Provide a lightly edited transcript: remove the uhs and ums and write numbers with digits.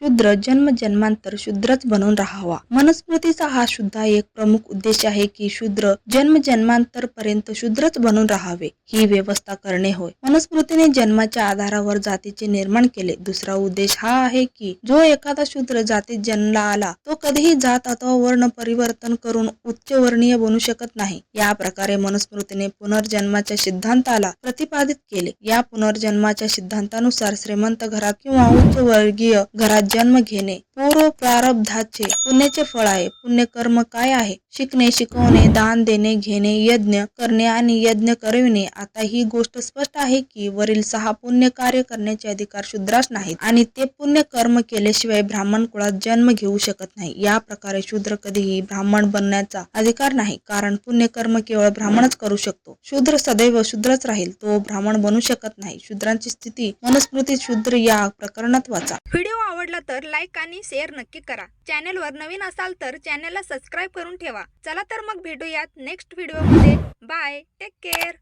शूद्र जन्म जन्मांतर शूद्रच बनून राहावा। मनुस्मृतीचा हा सुद्धा एक प्रमुख उद्देश आहे की शूद्र जन्म जन्मांतर पर्यंत शूद्रच बनून राहावे ही व्यवस्था करणे होय। मनुस्मृतीने जन्माच्या आधारावर जातीचे निर्माण केले। दुसरा उद्देश हा आहे की जो एखादा शूद्र जातीत जन्मला आला तो कधीही जात अथवा वर्ण परिवर्तन करून उच्च वर्णीय बनू शकत नाही। या प्रकारे मनुस्मृतीने पुनर्जन्माच्या सिद्धांताला प्रतिपादित केले। या पुनर्जन्माच्या सिद्धांतानुसार श्रीमंत घरात किंवा उच्च वर्गीय घरात जन्म घेणे पूर्व प्रारब्धाचे पुण्याचे फळ आहे। पुण्यकर्म काय आहे? शिकणे, शिकवणे, दान देणे, घेणे, यज्ञ करणे आणि यज्ञ करविणे। आता ही गोष्ट स्पष्ट आहे की वरील 6 पुण्य कार्य करण्याचे अधिकार शूद्रास नाहीत आणि ते पुण्य कर्म केल्याशिवाय ब्राह्मण कुळात जन्म घेऊ शकत नाही। या प्रकारे शूद्र कधीही ब्राह्मण बनण्याचा अधिकार नाही, कारण पुण्यकर्म केवळ ब्राह्मणच करू शकतो। शूद्र सदैव शूद्रच राहील, तो ब्राह्मण बनू शकत नाही। शूद्रांची स्थिती मनुस्मृतीत शूद्र या प्रकरणात वाचा। व्हिडिओ आवडला तर लाईक आणि शेअर नक्की करा। चॅनलवर नवीन असाल तर चॅनलला सबस्क्राईब करून ठेवा। चला तर मग भेटूयात नेक्स्ट व्हिडिओमध्ये। Bye, take care.